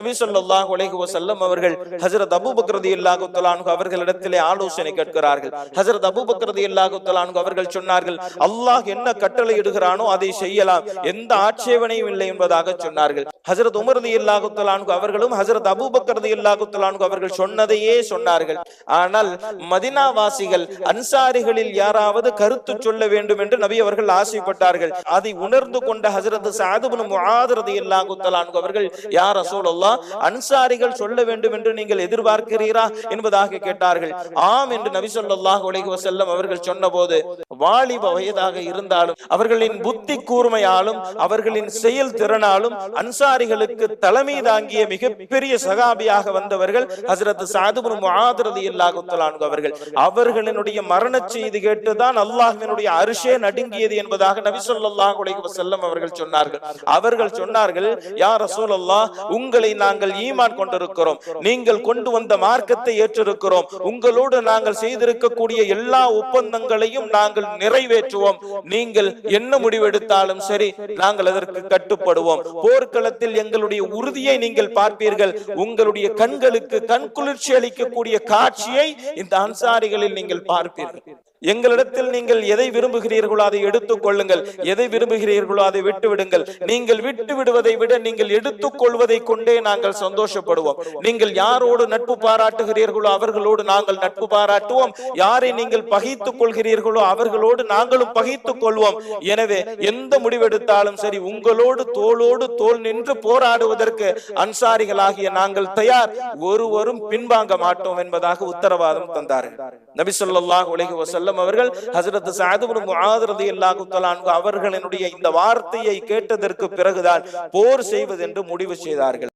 நபி ஸல்லல்லாஹு அலைஹி வஸல்லம் அவர்கள் ஹஜ்ரத் அபூபக்கர் ரலியல்லாஹு தஆலா அன்ஹு அவர்களிடத்திலே ஆலோசனை கேட்கிறார்கள். ஹஜ்ரத் அபூபக்கர் ரலியல்லாஹு தஆலா அன்ஹு அவர்கள் சொன்னார்கள், அல்லாஹ் என்ன கட்டளை இடுகிறானோ அதை செய்யலாம், எந்த ஆட்சேபனையும் இல்லை என்பதாக சொன்னார்கள். ஹஜ்ரத் உமர் ரலியல்லாஹு தஆலா அன்ஹு அவர்களும் ஹஜ்ரத் அபூபக்கர் ரலியல்லாஹு தஆலா அன்ஹு அவர்கள் சொன்னதையே சொன்னார்கள். ஆனால் மதீனா வாசிகள் அன்சாரிகளில் யாராவது கருத்து சொல்ல வேண்டும் என்று நபி அவர்கள் ஆசைப்பட்டார்கள். அதை உணர்ந்து கொண்ட ஹஜ்ரத் சஅத் இப்னு முஆத் ரலியல்லாஹு தஆலா அன்ஹு அவர்கள், யா ரசூலல்லாஹ், அன்சாரிகள் சொல்ல வேண்டும் என்று நீங்கள் எதிர்பார்க்கிறீரா என்பதாக கேட்டார்கள். ஆம் என்று நபி ஸல்லல்லாஹு அலைஹி வஸல்லம் அவர்கள் சொன்னபோது, வாலிப வயதாக இருந்தாலும் அவர்களின் புத்தி கூர்மையாலும் அவர்களின் செயல் திறனாலும் அன்சாரிகளுக்கு தலைமை தாங்கிய மிகப்பெரிய சகாபியாக வந்தவர்கள் ஹஜ்ரத் சஅத் இப்னு முஆத் ரலியல்லாஹு தஆலா அன்ஹு அவர்கள். அவர்களினுடைய மரண செய்தி கேட்டுதான் அல்லாஹ்வினுடைய அர்ஷே நடுங்கியது என்பதாக நபி ஸல்லல்லாஹு அலைஹி வஸல்லம் அவர்கள் சொன்னார்கள். அவர்கள் சொன்னார்கள், யா ரசூலல்லாஹ், உங்களை நாங்கள் ஈமான் கொண்டிருக்கிறோம், நீங்கள் கொண்டு வந்த மார்க்கத்தை ஏற்றிருக்கிறோம், உங்களோடு நாங்கள் செய்திருக்கக்கூடிய எல்லா ஒப்பந்தங்களையும் நாங்கள் நிறைவேற்றுவோம், நீங்கள் என்ன முடிவெடுத்தாலும் சரி நாங்கள் அதற்கு கட்டுப்படுவோம், போர்க்களத்தில் எங்களுடைய உறுதியை நீங்கள் பார்ப்பீர்கள், உங்களுடைய கண்களுக்கு கண்குளிர்ச்சி அளிக்கக்கூடிய காட்சியை இந்த அன்சாரிகளில் நீங்கள் பார்ப்பீர்கள், எங்களிடத்தில் நீங்கள் எதை விரும்புகிறீர்களோ அதை எடுத்துக் கொள்ளுங்கள், எதை விரும்புகிறீர்களோ அதை விட்டு விடுங்கள், நீங்கள் விட்டு விடுவதை விட நீங்கள் எடுத்துக் கொள்வதை கொண்டே நாங்கள் சந்தோஷப்படுவோம், நீங்கள் யாரோடு நட்பு பாராட்டுகிறீர்களோ அவர்களோடு நாங்கள் நட்பு பாராட்டுவோம், யாரை நீங்கள் பகைத்துக் கொள்கிறீர்களோ அவர்களோடு நாங்களும் பகைத்துக் கொள்வோம், எனவே எந்த முடிவெடுத்தாலும் சரி உங்களோடு தோளோடு தோள் நின்று போராடுவதற்கு அன்சாரிகளாகிய நாங்கள் தயார், ஒருவரும் பின்வாங்க மாட்டோம் என்பதாக உத்தரவாதம் தந்தார்கள். நபி ஸல்லல்லாஹு அலைஹி வஸல்லம் அவர்கள் ஹஜ்ரத் சஅத் இப்னு முஆத் ரலியல்லாஹு தஆலா அன்ஹு அவர்களினுடைய இந்த வார்த்தையை கேட்டதற்கு பிறகுதான் போர் செய்வது என்று முடிவு செய்தார்கள்.